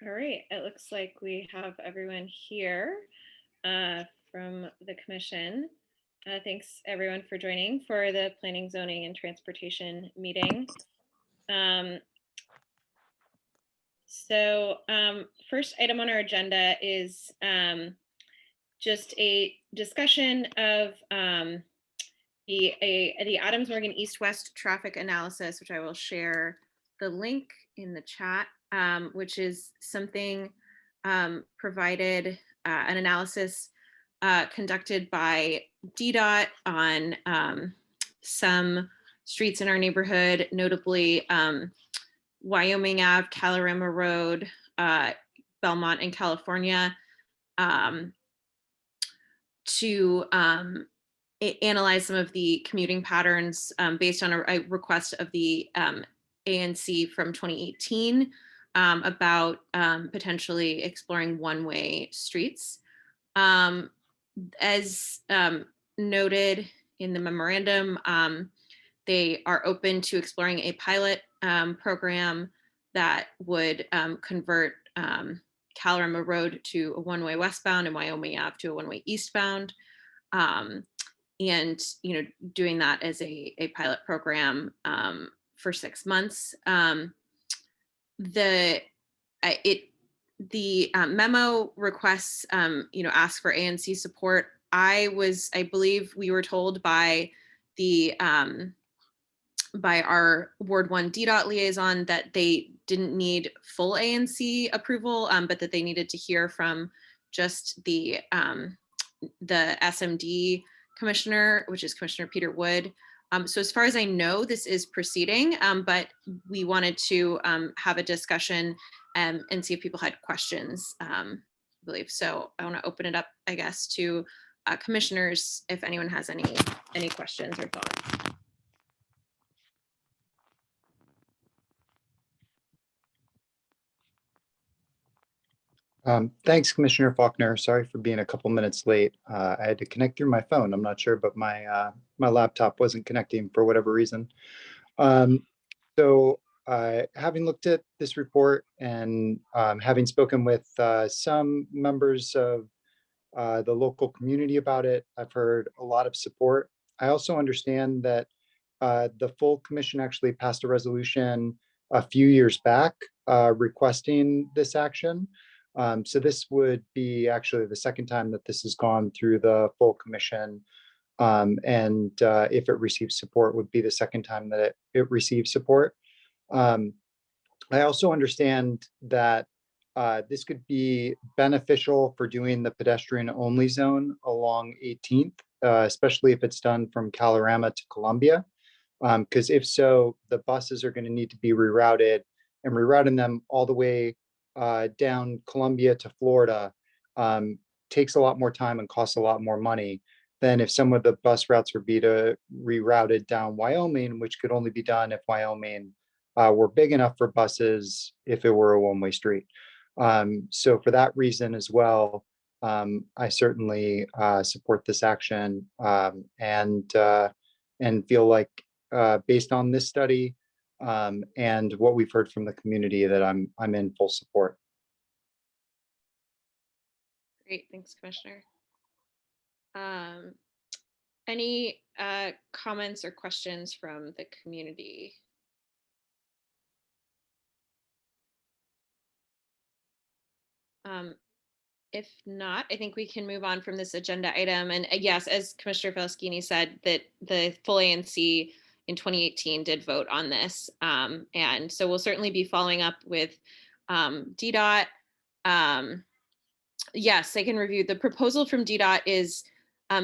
All right, it looks like we have everyone here from the commission. Thanks everyone for joining for the Planning, Zoning, and Transportation meeting. First item on our agenda is just a discussion of the Adams Morgan East-West traffic analysis, which I will share the link in the chat, which is something provided, an analysis conducted by DDOT on some streets in our neighborhood, notably Wyoming Ave, Calorama Road, Belmont, and California, to analyze some of the commuting patterns based on a request of the ANC from 2018 about potentially exploring one-way streets. As noted in the memorandum, they are open to exploring a pilot program that would convert Calorama Road to a one-way westbound and Wyoming Ave to a one-way eastbound. And doing that as a pilot program for 6 months. The memo requests ask for ANC support. I believe we were told by our Ward 1 DDOT liaison that they didn't need full ANC approval, but that they needed to hear from just the SMD commissioner, which is Commissioner Peter Wood. So as far as I know, this is proceeding, but we wanted to have a discussion and see if people had questions, I believe. So I want to open it up, I guess, to commissioners if anyone has any questions or thoughts. Thanks, Commissioner Faulkner. Sorry for being a couple minutes late. I had to connect through my phone. I'm not sure, but my laptop wasn't connecting for whatever reason. Having looked at this report and having spoken with some members of the local community about it, I've heard a lot of support. I also understand that the full commission actually passed a resolution a few years back requesting this action. So this would be actually the second time that this has gone through the full commission. If it receives support, would be the second time that it receives support. I also understand that this could be beneficial for doing the pedestrian only zone along 18th, especially if it's done from Calorama to Columbia. Because if so, the buses are going to need to be rerouted, and rerouting them all the way down Columbia to Florida takes a lot more time and costs a lot more money than if some of the bus routes would be rerouted down Wyoming, which could only be done if Wyoming were big enough for buses if it were a one-way street. So for that reason as well, I certainly support this action and feel like based on this study, and what we've heard from the community, that I'm in full support. Great, thanks, Commissioner. Any comments or questions from the community? If not, I think we can move on from this agenda item. And yes, as Commissioner Falaschini said, that the full ANC in 2018 did vote on this. And so we'll certainly be following up with DDOT. Yes, I can review. The proposal from DDOT is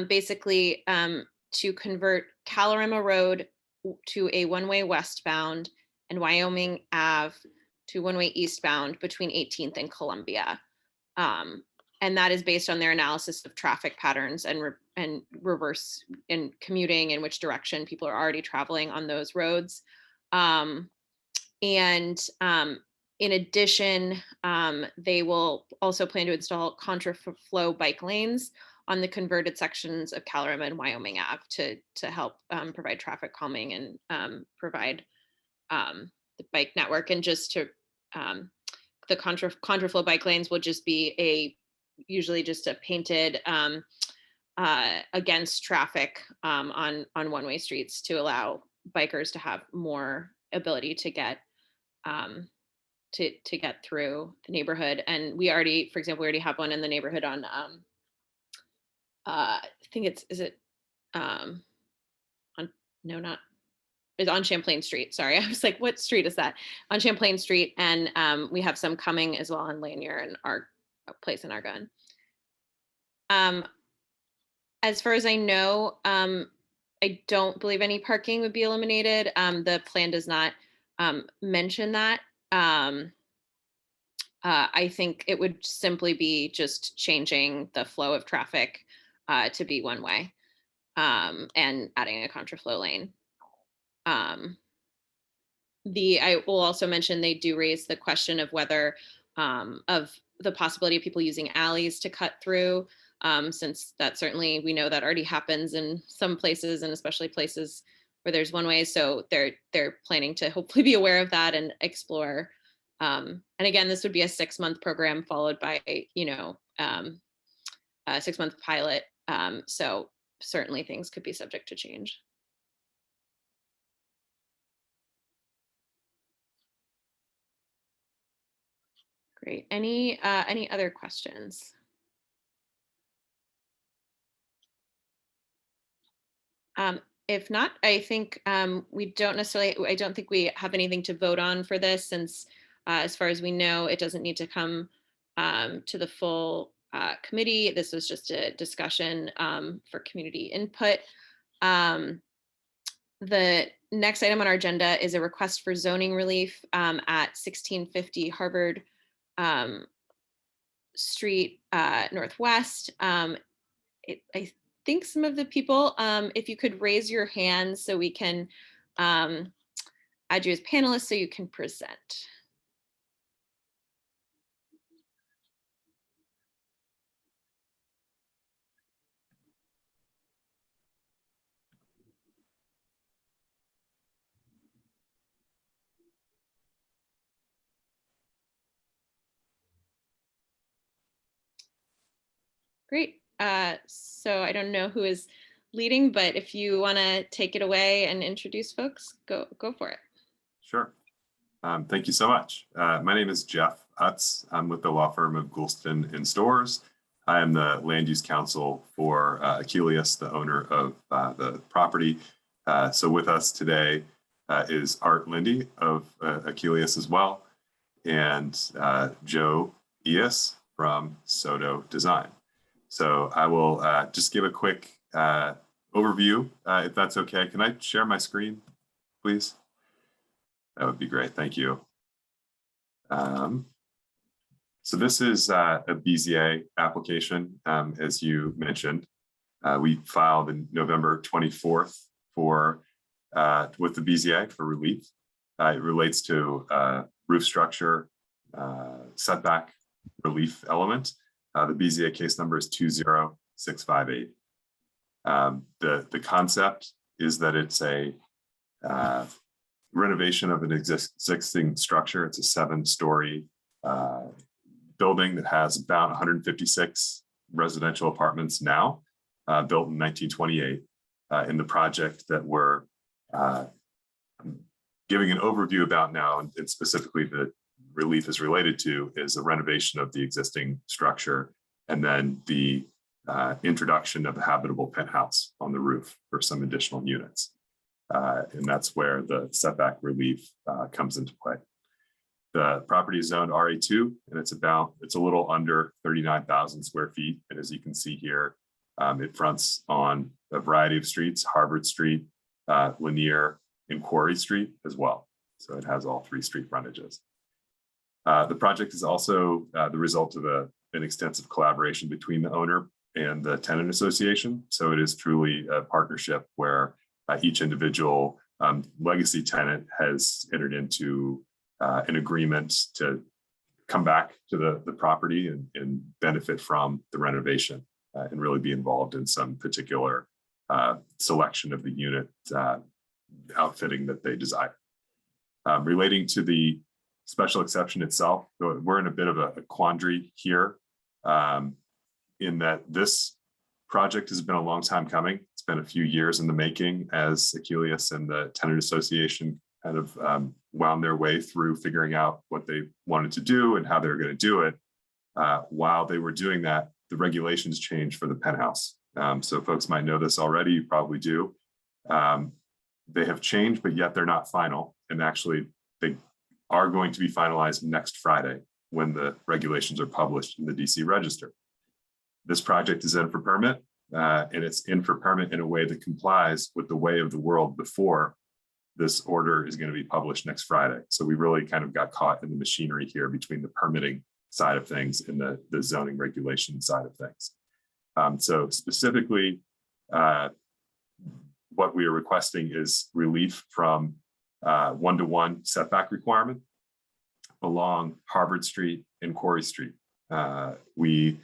basically to convert Calorama Road to a one-way westbound and Wyoming Ave to one-way eastbound between 18th and Columbia. And that is based on their analysis of traffic patterns and reverse in commuting, in which direction people are already traveling on those roads. In addition, they will also plan to install contraflow bike lanes on the converted sections of Calorama and Wyoming Ave to help provide traffic calming and provide the bike network. And just to the contraflow bike lanes will just be usually just a painted against traffic on one-way streets to allow bikers to have more ability to get to get through the neighborhood. And for example, we already have one in the neighborhood on I think is it on no not it's on Champlain Street. Sorry, I was like, what street is that? On Champlain Street, and we have some coming as well in Lanier and our place in Argonne. As far as I know, I don't believe any parking would be eliminated. The plan does not mention that. I think it would simply be just changing the flow of traffic to be one way and adding a contraflow lane. I will also mention they do raise the question of whether of the possibility of people using alleys to cut through, since that certainly we know that already happens in some places, and especially places where there's one way. So they're planning to hopefully be aware of that and explore. And again, this would be a 6-month program followed by a 6-month pilot. So certainly things could be subject to change. Great. Any other questions? If not, I think I don't think we have anything to vote on for this, since as far as we know, it doesn't need to come to the full committee. This was just a discussion for community input. The next item on our agenda is a request for zoning relief at 1650 Harvard Street Northwest. I think some of the people, if you could raise your hand so we can add you as panelists so you can present. Great. So I don't know who is leading, but if you want to take it away and introduce folks, go for it. Sure. Thank you so much. My name is Jeff Utz. I'm with the law firm of Goulston and Storrs. I am the land use counsel for Achilles, the owner of the property. So with us today is Art Lindy of Achilles as well, and Joe Ias from Soto Design. So I will just give a quick overview, if that's okay. Can I share my screen, please? That would be great. Thank you. So this is a BZA application, as you mentioned. We filed in November 24th with the BZA for relief. It relates to roof structure setback relief element. The BZA case number is 20658. The concept is that it's a renovation of an existing structure. It's a 7-story building that has about 156 residential apartments now, built in 1928. In the project that we're giving an overview about now, and specifically the relief is related to, is a renovation of the existing structure, and then the introduction of a habitable penthouse on the roof for some additional units. And that's where the setback relief comes into play. The property is zoned RA2, and it's a little under 39,000 square feet. And as you can see here, it fronts on a variety of streets: Harvard Street, Lanier, and Quarry Street as well. So it has all 3 street frontages. The project is also the result of an extensive collaboration between the owner and the tenant association. So it is truly a partnership where each individual legacy tenant has entered into an agreement to come back to the property and benefit from the renovation and really be involved in some particular selection of the unit outfitting that they desire. Relating to the special exception itself, we're in a bit of a quandary here, in that this project has been a long time coming. It's been a few years in the making as Achilles and the tenant association kind of wound their way through figuring out what they wanted to do and how they were going to do it. While they were doing that, the regulations changed for the Penthouse. So folks might know this already, you probably do. They have changed, but yet they're not final. And actually, they are going to be finalized next Friday when the regulations are published in the DC Register. This project is in for permit, and it's in for permit in a way that complies with the way of the world before this order is going to be published next Friday. So we really kind of got caught in the machinery here between the permitting side of things and the zoning regulation side of things. So specifically, what we are requesting is relief from 1-to-1 setback requirement along Harvard Street and Quarry Street. We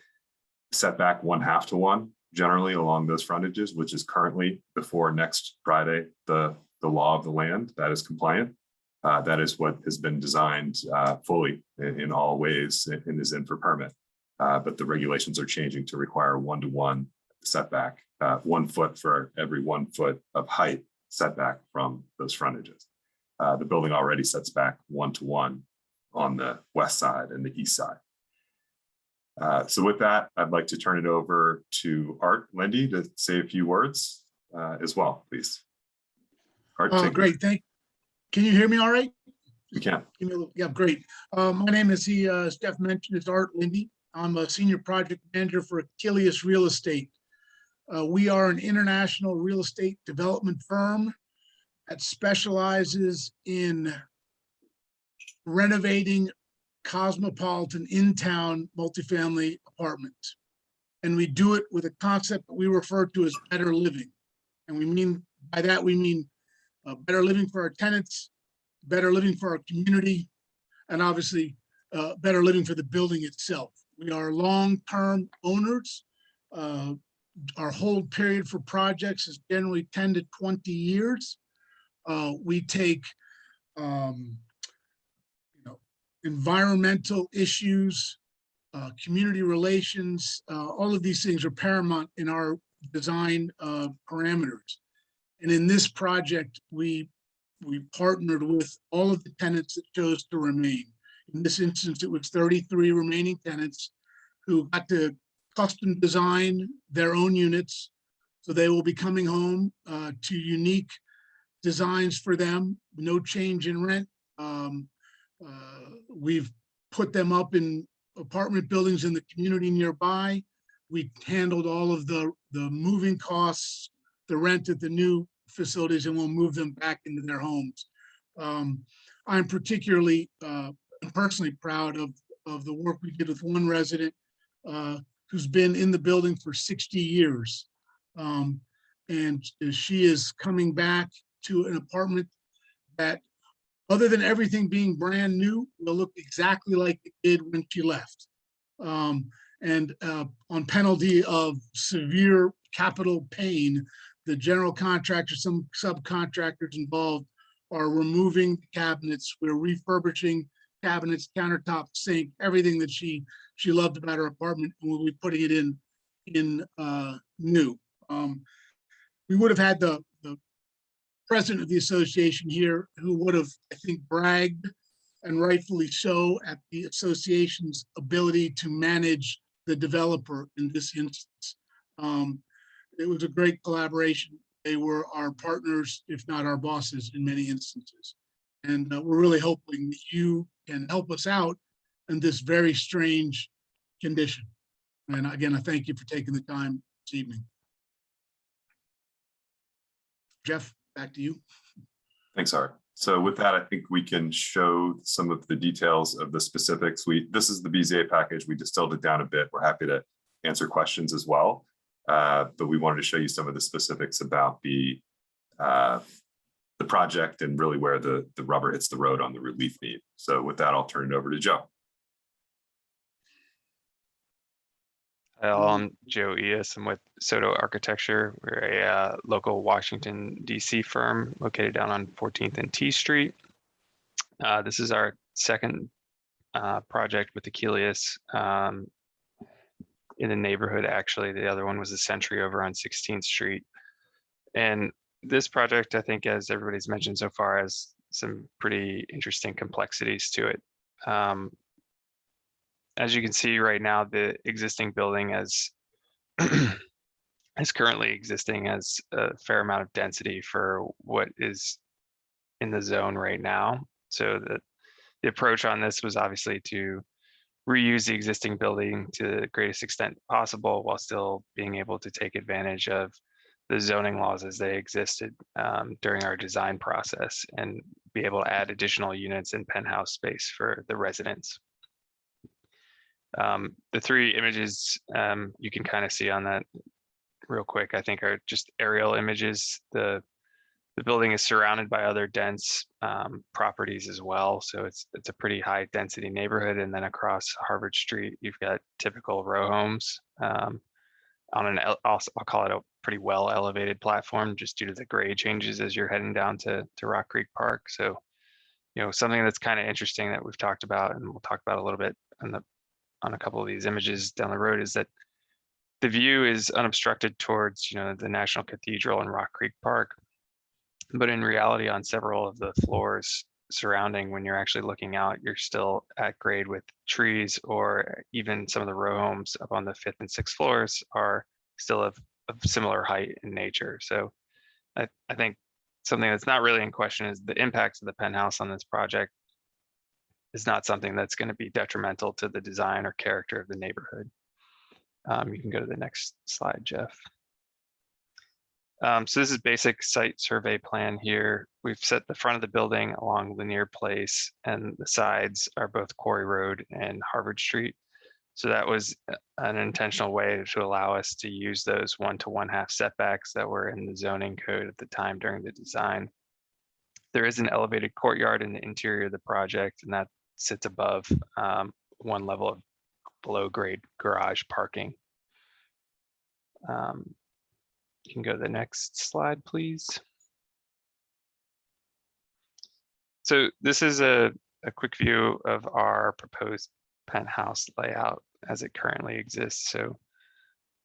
set back 1/2 to 1 generally along those frontages, which is currently before next Friday, the law of the land that is compliant. That is what has been designed fully in all ways and is in for permit. But the regulations are changing to require 1-to-1 setback, 1 foot for every 1 foot of height setback from those frontages. The building already sets back 1-to-1 on the west side and the east side. So with that, I'd like to turn it over to Art Lindy to say a few words as well, please. Art, great. Can you hear me all right? You can. Yeah, great. My name is, as Jeff mentioned, is Art Lindy. I'm a senior project manager for Achilles Real Estate. We are an international real estate development firm that specializes in renovating cosmopolitan in-town multifamily apartments. And we do it with a concept that we refer to as better living. And by that, we mean better living for our tenants, better living for our community, and obviously better living for the building itself. We are long-term owners. Our hold period for projects is generally 10 to 20 years. We take environmental issues, community relations, all of these things are paramount in our design parameters. And in this project, we partnered with all of the tenants that chose to remain. In this instance, it was 33 remaining tenants who got to custom design their own units. So they will be coming home to unique designs for them, no change in rent. We've put them up in apartment buildings in the community nearby. We handled all of the moving costs, the rent at the new facilities, and we'll move them back into their homes. I'm particularly personally proud of the work we did with one resident who's been in the building for 60 years. And she is coming back to an apartment that, other than everything being brand new, will look exactly like it did when she left. And on penalty of severe capital pain, the general contractor, some subcontractors involved are removing cabinets. We're refurbishing cabinets, countertop, sink, everything that she loved about her apartment, and we'll be putting it in new. We would have had the president of the association here, who would have, I think, bragged, and rightfully so, at the association's ability to manage the developer in this instance. It was a great collaboration. They were our partners, if not our bosses, in many instances. And we're really hoping that you can help us out in this very strange condition. And again, I thank you for taking the time this evening. Jeff, back to you. Thanks, Art. So with that, I think we can show some of the details of the specifics. This is the BZA package. We distilled it down a bit. We're happy to answer questions as well. But we wanted to show you some of the specifics about the project and really where the rubber hits the road on the relief need. So with that, I'll turn it over to Joe. I'm Joe Eas. I'm with Soto Architecture. We're a local Washington, D.C. firm located down on 14th and T Street. This is our second project with Achilles in the neighborhood. Actually, the other one was the Century over on 16th Street. And this project, I think, as everybody's mentioned so far, has some pretty interesting complexities to it. As you can see right now, the existing building is currently existing as a fair amount of density for what is in the zone right now. So the approach on this was obviously to reuse the existing building to the greatest extent possible while still being able to take advantage of the zoning laws as they existed during our design process and be able to add additional units in penthouse space for the residents. The three images you can kind of see on that real quick, I think, are just aerial images. The building is surrounded by other dense properties as well, so it's a pretty high density neighborhood. And then across Harvard Street, you've got typical row homes on an I'll call it a pretty well elevated platform, just due to the grade changes as you're heading down to Rock Creek Park. So, you know, something that's kind of interesting that we've talked about, and we'll talk about a little bit on a couple of these images down the road, is that the view is unobstructed towards, you know, the National Cathedral and Rock Creek Park. But in reality, on several of the floors surrounding, when you're actually looking out, you're still at grade with trees, or even some of the row homes up on the 5th and 6th floors are still of similar height in nature. So I think something that's not really in question is the impacts of the penthouse on this project is not something that's going to be detrimental to the design or character of the neighborhood. You can go to the next slide, Jeff. So this is basic site survey plan here. We've set the front of the building along Lanier Place, and the sides are both Quarry Road and Harvard Street. So that was an intentional way to allow us to use those 1 to 1/2 setbacks that were in the zoning code at the time during the design. There is an elevated courtyard in the interior of the project, and that sits above one level of below grade garage parking. You can go to the next slide, please. So this is a quick view of our proposed penthouse layout as it currently exists. So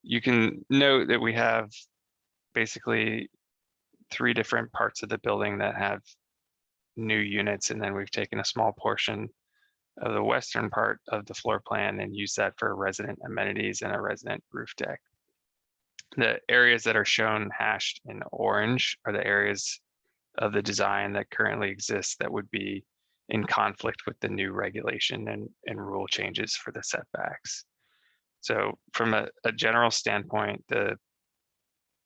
you can note that we have basically 3 different parts of the building that have new units, and then we've taken a small portion of the western part of the floor plan and used that for resident amenities and a resident roof deck. The areas that are shown hashed in orange are the areas of the design that currently exists that would be in conflict with the new regulation and rule changes for the setbacks. So from a general standpoint, the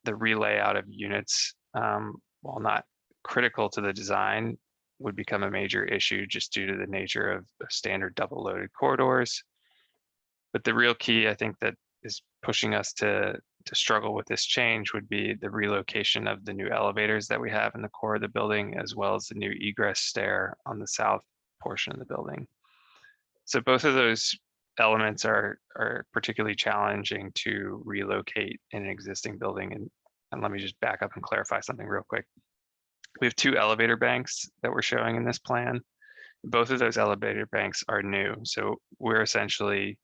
relayout of units, while not critical to the design, would become a major issue just due to the nature of standard double loaded corridors. But the real key, I think, that is pushing us to struggle with this change would be the relocation of the new elevators that we have in the core of the building, as well as the new egress stair on the south portion of the building. So both of those elements are particularly challenging to relocate in an existing building. And let me just back up and clarify something real quick. We have 2 elevator banks that we're showing in this plan. Both of those elevator banks are new. So we're essentially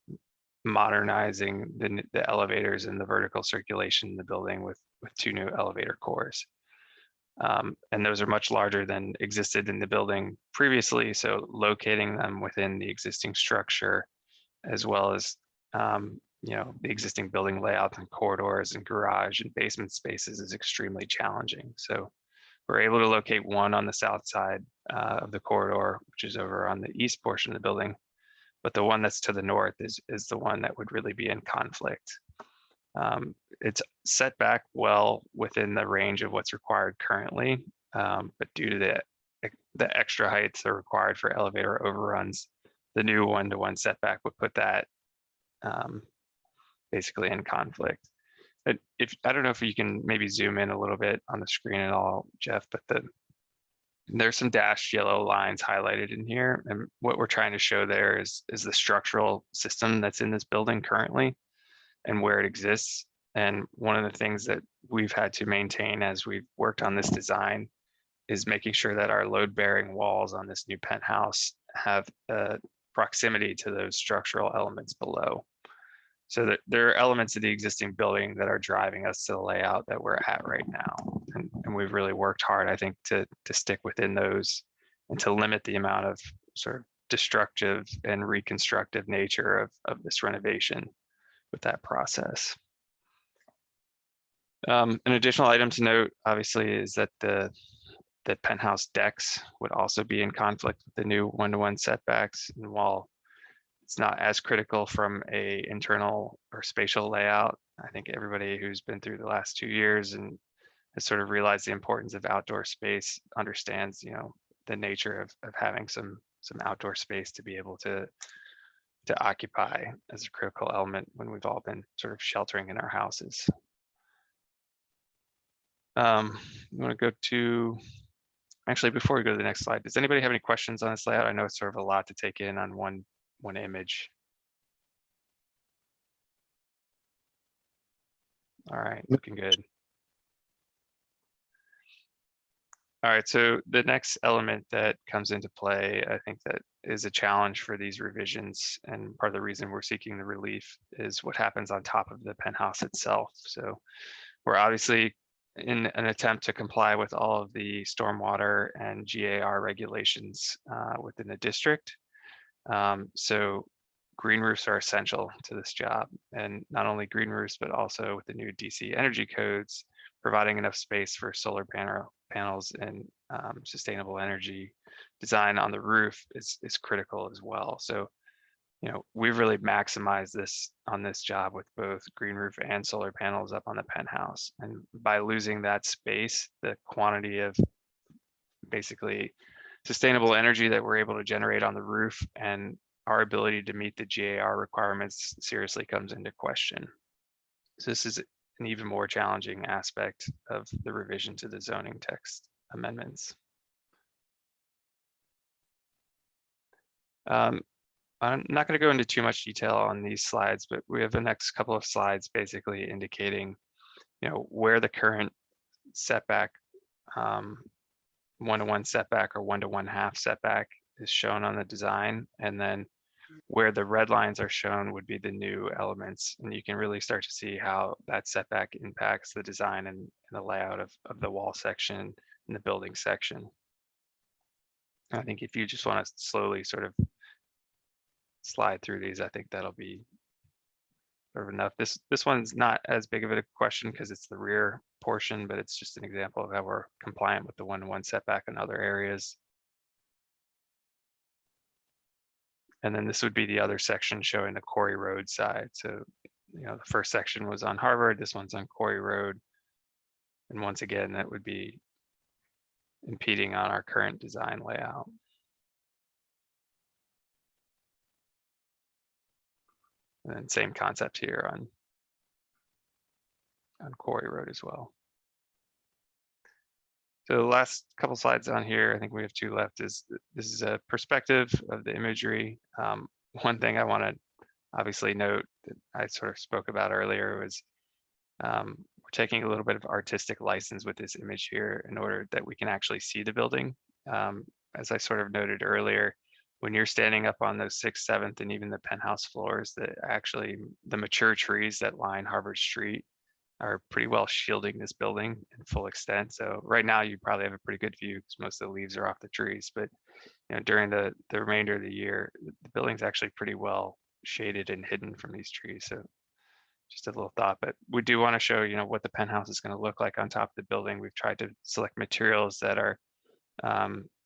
modernizing the elevators and the vertical circulation in the building with 2 new elevator cores. And those are much larger than existed in the building previously. So locating them within the existing structure, as well as you know, the existing building layouts and corridors and garage and basement spaces, is extremely challenging. So we're able to locate one on the south side of the corridor, which is over on the east portion of the building. But the one that's to the north is the one that would really be in conflict. It's set back well within the range of what's required currently, but due to the extra heights that are required for elevator overruns, the new 1-to-1 setback would put that basically in conflict. But I don't know if you can maybe zoom in a little bit on the screen at all, Jeff, but there's some dashed yellow lines highlighted in here. And what we're trying to show there is the structural system that's in this building currently and where it exists. And one of the things that we've had to maintain as we've worked on this design is making sure that our load bearing walls on this new penthouse have proximity to those structural elements below. So that there are elements of the existing building that are driving us to the layout that we're at right now. And we've really worked hard, I think, to stick within those and to limit the amount of sort of destructive and reconstructive nature of this renovation with that process. An additional item to note, obviously, is that the penthouse decks would also be in conflict with the new one-to-one setbacks. And while it's not as critical from a internal or spatial layout, I think everybody who's been through the last 2 years and has sort of realized the importance of outdoor space understands, you know, the nature of having some outdoor space to be able to occupy as a critical element when we've all been sort of sheltering in our houses. You want to go to, actually, before we go to the next slide, does anybody have any questions on this layout? I know it's sort of a lot to take in on one image. All right, looking good. All right, so the next element that comes into play, I think that is a challenge for these revisions, and part of the reason we're seeking the relief is what happens on top of the penthouse itself. So we're obviously in an attempt to comply with all of the stormwater and GAR regulations within the district. So green roofs are essential to this job, and not only green roofs, but also with the new DC energy codes, providing enough space for solar panels and sustainable energy design on the roof is critical as well. So, you know, we've really maximized this on this job with both green roof and solar panels up on the penthouse. And by losing that space, the quantity of basically sustainable energy that we're able to generate on the roof and our ability to meet the GAR requirements seriously comes into question. So this is an even more challenging aspect of the revision to the zoning text amendments. I'm not going to go into too much detail on these slides, but we have the next couple of slides basically indicating, you know, where the current setback, one-to-one setback or one-to-one-half setback is shown on the design, and then where the red lines are shown would be the new elements, and you can really start to see how that setback impacts the design and the layout of the wall section and the building section. I think if you just want to slowly sort of slide through these, I think that'll be sort of enough. This one's not as big of a question because it's the rear portion, but it's just an example of how we're compliant with the one-to-one setback in other areas. And then this would be the other section showing the Quarry Road side. So, you know, the first section was on Harvard, this one's on Quarry Road. And once again, that would be impeding on our current design layout. And then same concept here on Quarry Road as well. So the last couple slides on here, I think we have 2 left, is this is a perspective of the imagery. One thing I want to obviously note that I sort of spoke about earlier was we're taking a little bit of artistic license with this image here in order that we can actually see the building. As I sort of noted earlier, when you're standing up on those 6th, 7th, and even the penthouse floors, that actually the mature trees that line Harvard Street are pretty well shielding this building in full extent. So right now you probably have a pretty good view because most of the leaves are off the trees, but you know, during the remainder of the year, the building's actually pretty well shaded and hidden from these trees. So just a little thought, but we do want to show, you know, what the penthouse is going to look like on top of the building. We've tried to select materials that are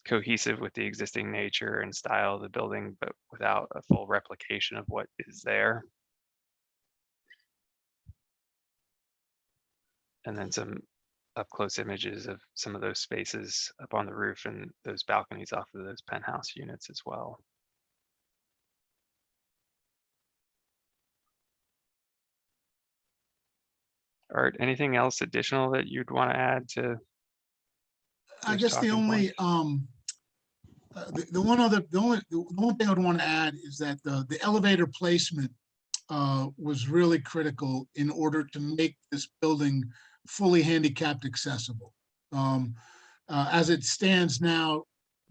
cohesive with the existing nature and style of the building, but without a full replication of what is there. And then some up close images of some of those spaces up on the roof and those balconies off of those penthouse units as well. Art, anything else additional that you'd want to add to? I guess the only the one thing I'd want to add is that the elevator placement was really critical in order to make this building fully handicapped accessible. As it stands now,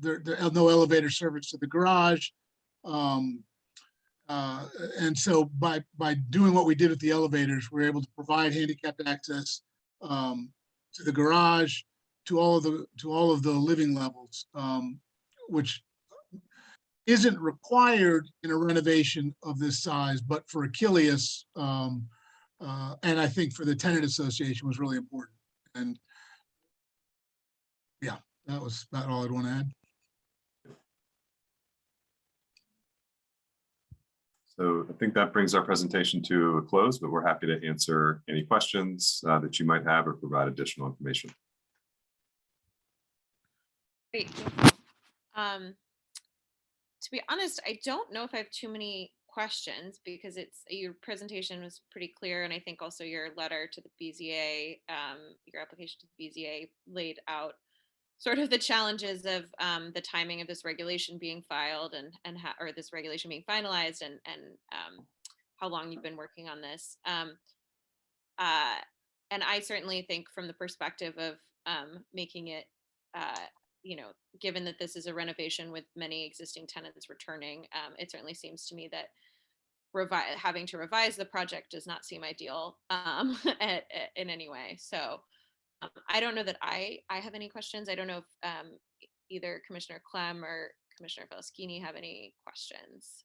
no elevator service to the garage. And so by doing what we did with the elevators, we're able to provide handicapped access to the garage, to all of the living levels, which isn't required in a renovation of this size, but for Achilles, and I think for the tenant association was really important. And yeah, that was about all I'd want to add. So I think that brings our presentation to a close, but we're happy to answer any questions that you might have or provide additional information. Great. To be honest, I don't know if I have too many questions because your presentation was pretty clear, and I think also your letter to the BZA, your application to the BZA laid out sort of the challenges of the timing of this regulation being filed and or this regulation being finalized and how long you've been working on this. And I certainly think from the perspective of making it, given that this is a renovation with many existing tenants returning, it certainly seems to me that having to revise the project does not seem ideal in any way. So I don't know that I have any questions. I don't know if either Commissioner Clem or Commissioner Feliskini have any questions.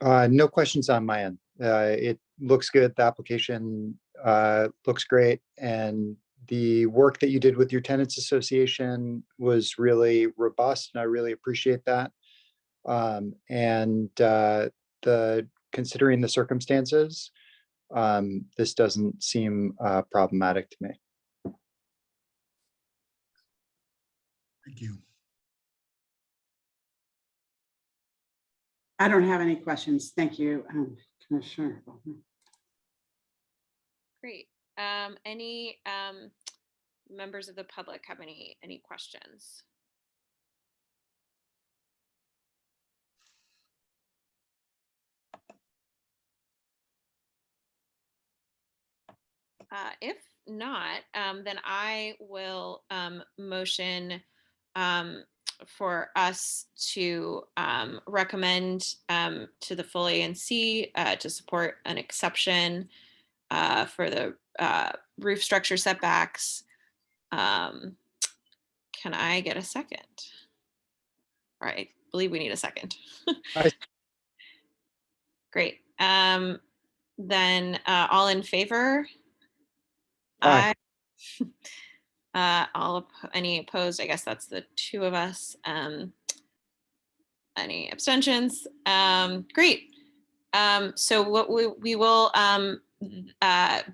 No questions on my end. It looks good. The application looks great. And the work that you did with your tenants association was really robust, and I really appreciate that. Considering the circumstances, this doesn't seem problematic to me. Thank you. I don't have any questions. Thank you, Commissioner. Great. Any members of the public have any questions? If not, then I will motion for us to recommend to the full ANC to support an exception for the roof structure setbacks. Can I get a second? All right, I believe we need a second. Great. Then all in favor? Aye. Any opposed? I guess that's the two of us. Any abstentions? Great. So what we will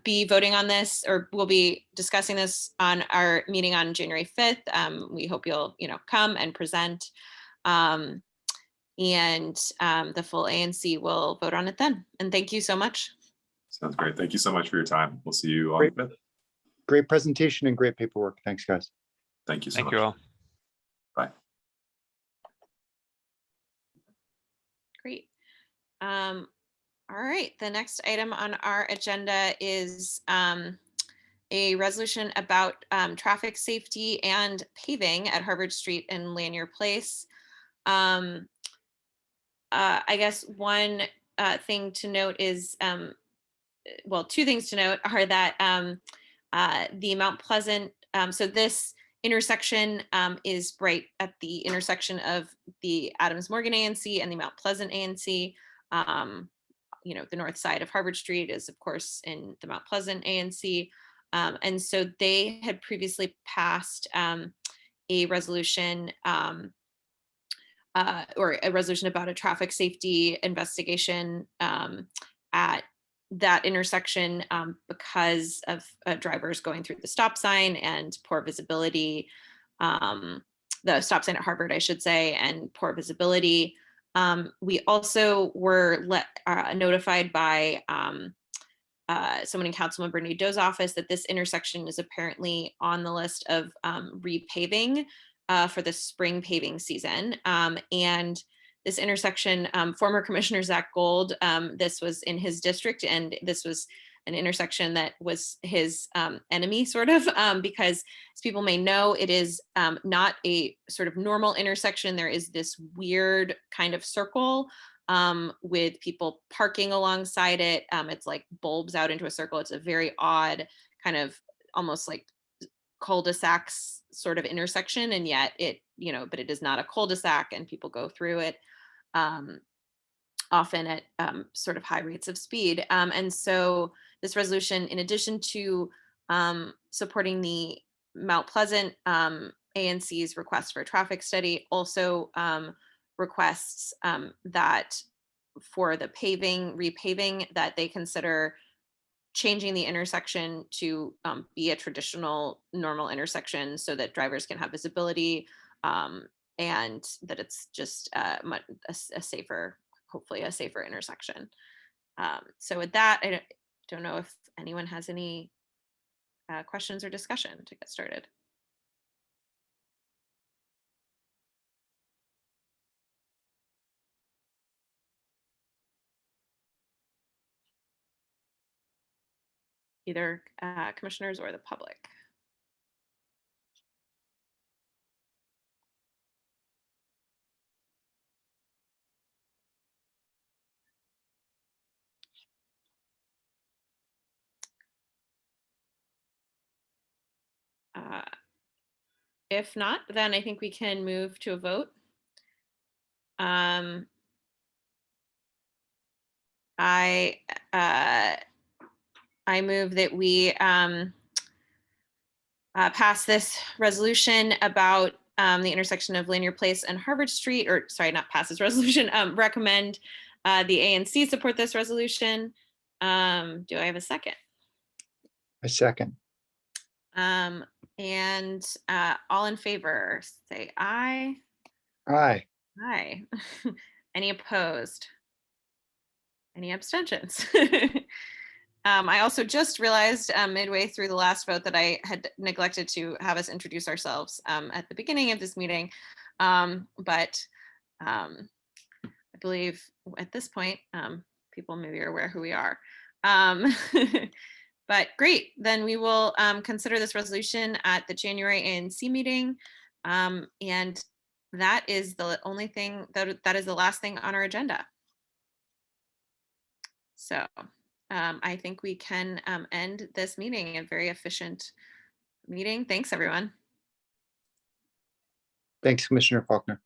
be voting on this, or we'll be discussing this on our meeting on January 5th. We hope you'll come and present, and the full ANC will vote on it then. And thank you so much. Sounds great. Thank you so much for your time. We'll see you on the 5th. Great presentation and great paperwork. Thanks, guys. Thank you so much. Thank you all. Bye. Great. All right. The next item on our agenda is a resolution about traffic safety and paving at Harvard Street and Lanier Place. I guess one thing to note is, well, two things to note are that the Mount Pleasant, so this intersection is right at the intersection of the Adams Morgan ANC and the Mount Pleasant ANC. The north side of Harvard Street is, of course, in the Mount Pleasant ANC. And so they had previously passed a resolution or a resolution about a traffic safety investigation at that intersection because of drivers going through the stop sign and poor visibility, the stop sign at Harvard, I should say, and poor visibility. We also were notified by someone in Councilmember Nadeau's office that this intersection is apparently on the list of repaving for the spring paving season. And this intersection, former Commissioner Zach Gold, this was in his district, and this was an intersection that was his enemy, sort of, because as people may know, it is not a sort of normal intersection. There is this weird kind of circle with people parking alongside it. It's like bulbs out into a circle. It's a very odd kind of almost like cul-de-sacs sort of intersection, and yet it, but it is not a cul-de-sac, and people go through it often at sort of high rates of speed. And so this resolution, in addition to supporting the Mount Pleasant ANC's request for a traffic study, also requests that for the repaving, that they consider changing the intersection to be a traditional normal intersection so that drivers can have visibility, and that it's just a safer, hopefully a safer intersection. So with that, I don't know if anyone has any questions or discussion to get started. Either commissioners or the public. If not, then I think we can move to a vote. I move that we pass this resolution about the intersection of Lanier Place and Harvard Street, or sorry, not pass this resolution, recommend the ANC support this resolution. Do I have a second? A second. And all in favor, say aye. Aye. Aye. Any opposed? Any abstentions? I also just realized midway through the last vote that I had neglected to have us introduce ourselves at the beginning of this meeting. But I believe at this point, people maybe are aware who we are. But great, then we will consider this resolution at the January ANC meeting. And that is the only thing, that is the last thing on our agenda. So I think we can end this meeting, a very efficient meeting. Thanks, everyone. Thanks, Commissioner Faulkner.